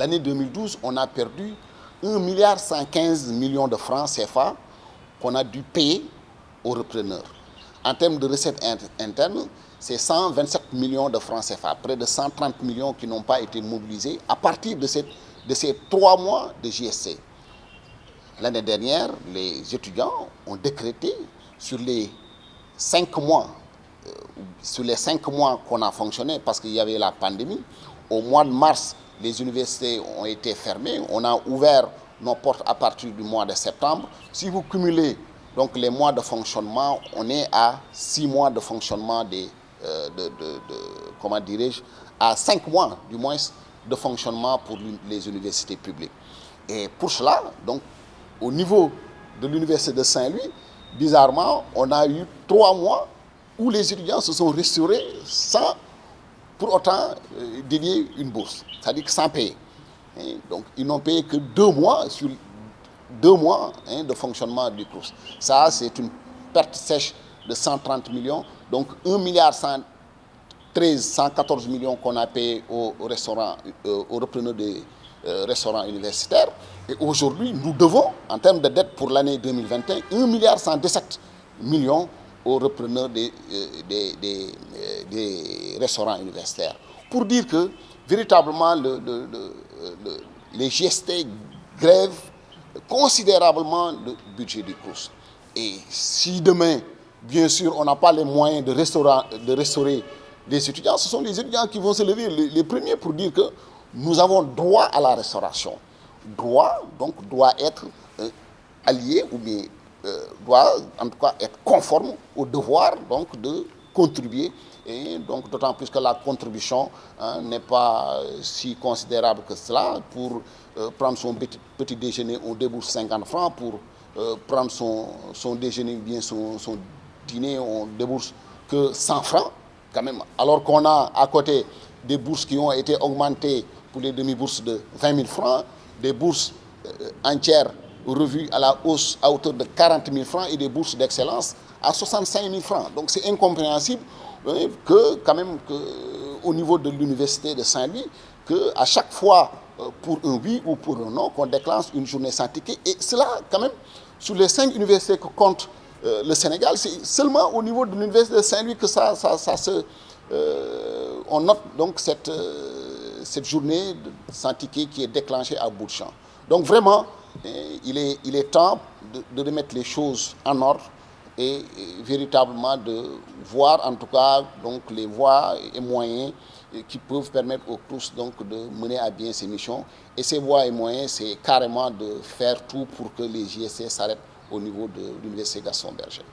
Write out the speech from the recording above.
l'année 2012, on a perdu 1,115 milliard de francs CFA qu'on a dû payer aux repreneurs. En termes de recettes internes, c'est 127 millions de francs CFA, près de 130 millions qui n'ont pas été mobilisés à partir de ces 3 mois de JSC. L'année dernière, les étudiants ont décrété sur les 5 mois, qu'on a fonctionné parce qu'il y avait la pandémie. Au mois de mars, les universités ont été fermées. On a ouvert nos portes à partir du mois de septembre. Si vous cumulez donc les mois de fonctionnement, on est à 6 mois de fonctionnement comment dirais-je, à 5 mois du moins de fonctionnement pour les universités publiques. Et pour cela, donc, au niveau de l'université de Saint-Louis, bizarrement, on a eu 3 mois où les étudiants se sont restaurés sans pour autant délier une bourse, c'est-à-dire que sans payer. Donc, ils n'ont payé que 2 mois sur 2 mois de fonctionnement du CROUS. Ça, c'est une perte sèche de 130 millions. Donc, 1,114 millions qu'on a payé aux repreneurs des restaurants universitaires. Et aujourd'hui, nous devons, en termes de dette pour l'année 2021, 1,117 millions aux repreneurs des restaurants universitaires. Pour dire que, véritablement, les GST grèvent considérablement le budget du CROUS. Et si demain, bien sûr, on n'a pas les moyens de restaurer les étudiants, ce sont les étudiants qui vont se lever les premiers pour dire que nous avons droit à la restauration. Droit, donc, doit être allié ou bien doit en tout cas être conforme au devoir donc, de contribuer. Et donc d'autant plus que la contribution n'est pas si considérable que cela. Pour prendre son petit déjeuner, on débourse 50 francs. Pour prendre son déjeuner ou bien son dîner, on débourse que 100 francs quand même. Alors qu'on a à côté des bourses qui ont été augmentées pour les demi-bourses de 20 000 francs, des bourses entières revues à la hausse à hauteur de 40 000 francs et des bourses d'excellence à 65 000 francs. Donc c'est incompréhensible que quand même au niveau de l'université de Saint-Louis, qu'à chaque fois pour un oui ou pour un non, qu'on déclenche une journée sans ticket. Et cela quand même, sur les 5 universités que compte le Sénégal, c'est seulement au niveau de l'université de Saint-Louis que on note donc cette journée sans ticket qui est déclenchée à bout de champ. Donc vraiment, il est temps de remettre les choses en ordre et véritablement de voir en tout cas donc, les voies et moyens qui peuvent permettre au CROUS donc, de mener à bien ses missions. Et ces voies et moyens, c'est carrément de faire tout pour que les JSC s'arrêtent au niveau de l'université Gaston Berger.